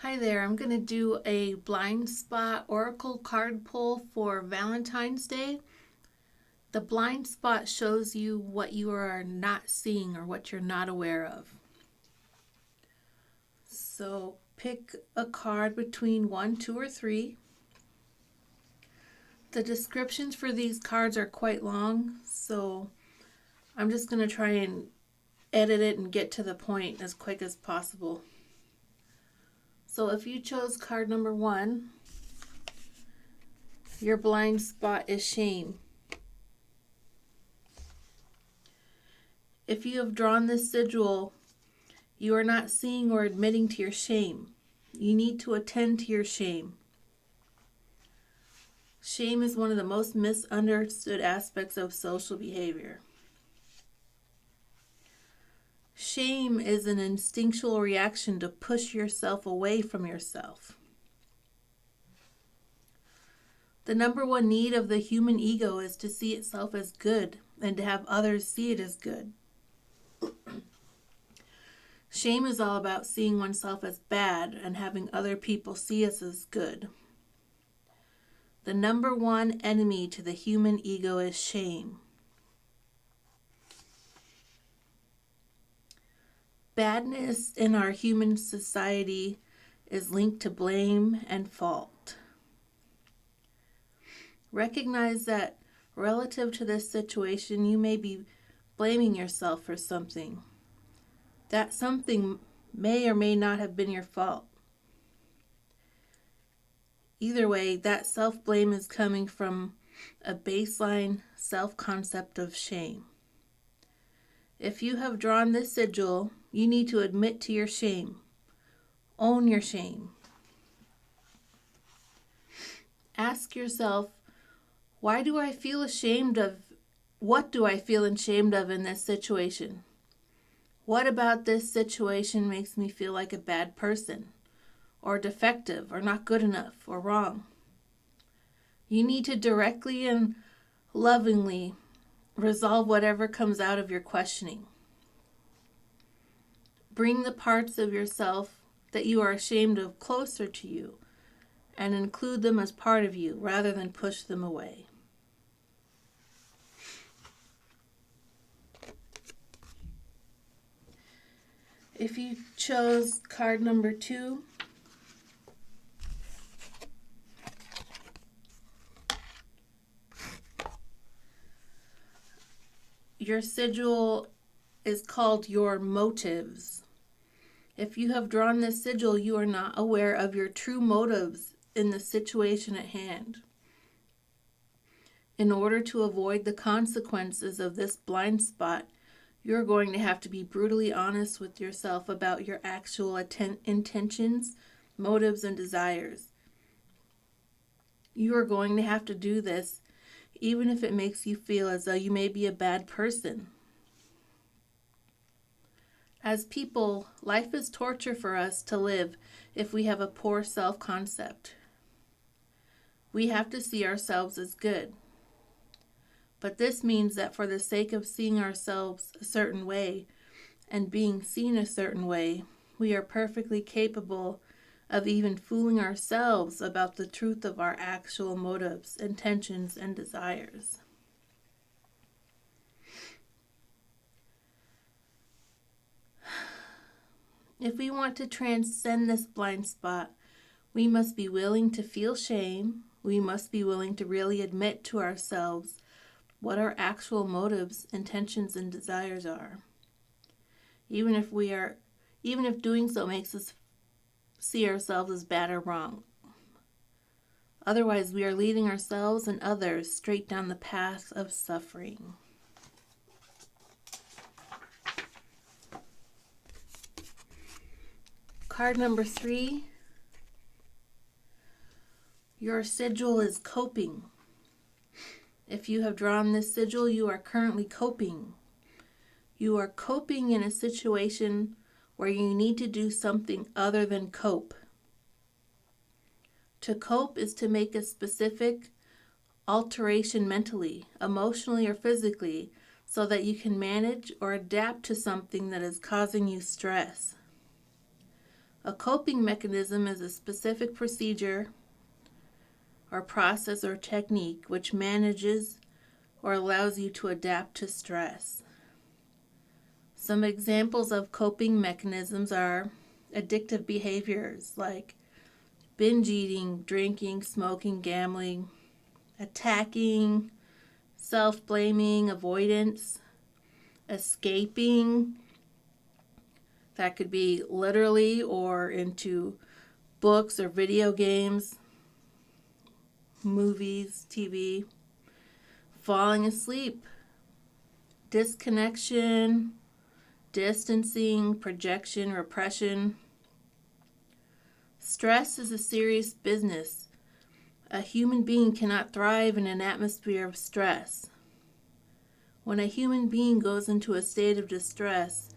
Hi there, I'm going to do a blind spot oracle card pull for Valentine's Day. The blind spot shows you what you are not seeing or what you're not aware of. So pick a card between 1, 2, or 3. The descriptions for these cards are quite long, so I'm just going to try and edit it and get to the point as quick as possible. So if you chose card number 1, your blind spot is shame. If you have drawn this sigil, you are not seeing or admitting to your shame. You need to attend to your shame. Shame is one of the most misunderstood aspects of social behavior. Shame is an instinctual reaction to push yourself away from yourself. The number one need of the human ego is to see itself as good and to have others see it as good. Shame is all about seeing oneself as bad and having other people see us as good. The number one enemy to the human ego is shame. Badness in our human society is linked to blame and fault. Recognize that relative to this situation, you may be blaming yourself for something. That something may or may not have been your fault. Either way, that self-blame is coming from a baseline self-concept of shame. If you have drawn this sigil, you need to admit to your shame. Own your shame. Ask yourself, why do I feel ashamed of? What do I feel ashamed of in this situation? What about this situation makes me feel like a bad person, or defective, or not good enough, or wrong? You need to directly and lovingly resolve whatever comes out of your questioning. Bring the parts of yourself that you are ashamed of closer to you and include them as part of you rather than push them away. If you chose card number 2, your sigil is called your motives. If you have drawn this sigil, you are not aware of your true motives in the situation at hand. In order to avoid the consequences of this blind spot, you're going to have to be brutally honest with yourself about your actual intentions, motives, and desires. You are going to have to do this even if it makes you feel as though you may be a bad person. As people, life is torture for us to live if we have a poor self-concept. We have to see ourselves as good. But this means that for the sake of seeing ourselves a certain way and being seen a certain way, we are perfectly capable of even fooling ourselves about the truth of our actual motives, intentions, and desires. If we want to transcend this blind spot, we must be willing to feel shame. We must be willing to really admit to ourselves what our actual motives, intentions, and desires are. Even if doing so makes us see ourselves as bad or wrong. Otherwise, we are leading ourselves and others straight down the path of suffering. Card number 3, your sigil is coping. If you have drawn this sigil, you are currently coping. You are coping in a situation where you need to do something other than cope. To cope is to make a specific alteration mentally, emotionally, or physically so that you can manage or adapt to something that is causing you stress. A A coping mechanism is a specific procedure or process or technique which manages or allows you to adapt to stress. Some examples of coping mechanisms are addictive behaviors like binge eating, drinking, smoking, gambling, attacking, self-blaming, avoidance, escaping. That could be literally or into books or video games, movies, TV, falling asleep, disconnection, distancing, projection, repression. Stress is a serious business. A human being cannot thrive in an atmosphere of stress. When a human being goes into a state of distress,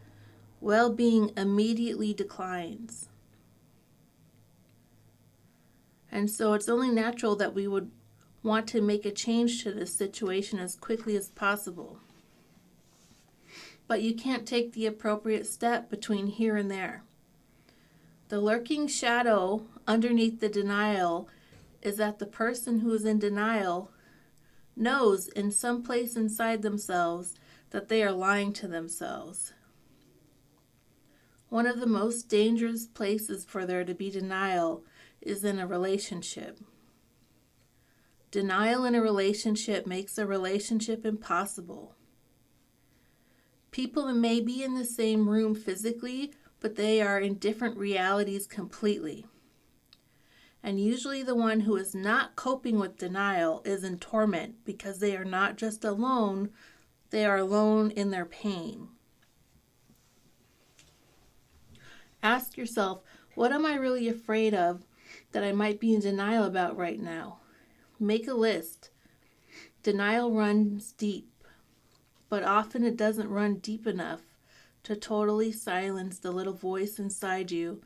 well-being immediately declines. And so it's only natural that we would want to make a change to this situation as quickly as possible. But you can't take the appropriate step between here and there. The lurking shadow underneath the denial is that the person who is in denial knows in some place inside themselves that they are lying to themselves. One of the most dangerous places for there to be denial is in a relationship. Denial in a relationship makes a relationship impossible. People may be in the same room physically, but they are in different realities completely. And usually the one who is not coping with denial is in torment because they are not just alone, they are alone in their pain. Ask yourself, what am I really afraid of that I might be in denial about right now? Make a list. Denial runs deep, but often it doesn't run deep enough to totally silence the little voice inside you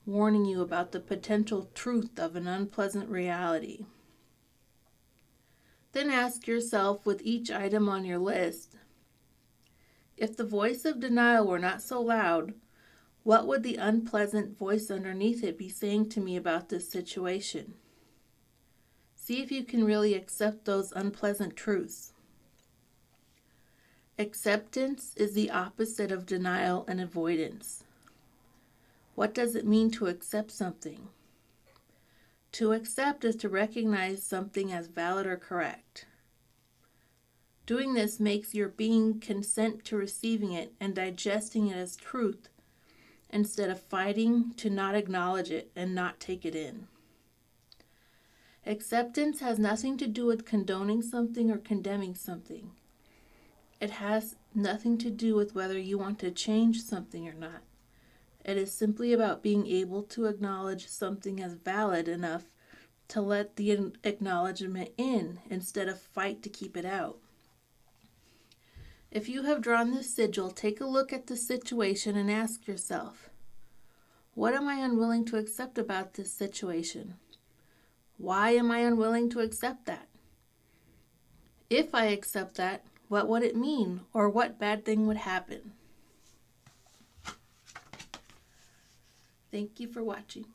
warning you about the potential truth of an unpleasant reality. Then ask yourself with each item on your list, if the voice of denial were not so loud, what would the unpleasant voice underneath it be saying to me about this situation? See if you can really accept those unpleasant truths. Acceptance is the opposite of denial and avoidance. What does it mean to accept something? To accept is to recognize something as valid or correct. Doing this makes your being consent to receiving it and digesting it as truth instead of fighting to not acknowledge it and not take it in. Acceptance has nothing to do with condoning something or condemning something. It has nothing to do with whether you want to change something or not. It is simply about being able to acknowledge something as valid enough to let the acknowledgement in instead of fight to keep it out. If you have drawn this sigil, take a look at the situation and ask yourself, what am I unwilling to accept about this situation? Why am I unwilling to accept that? If I accept that, what would it mean, or what bad thing would happen? Thank you for watching.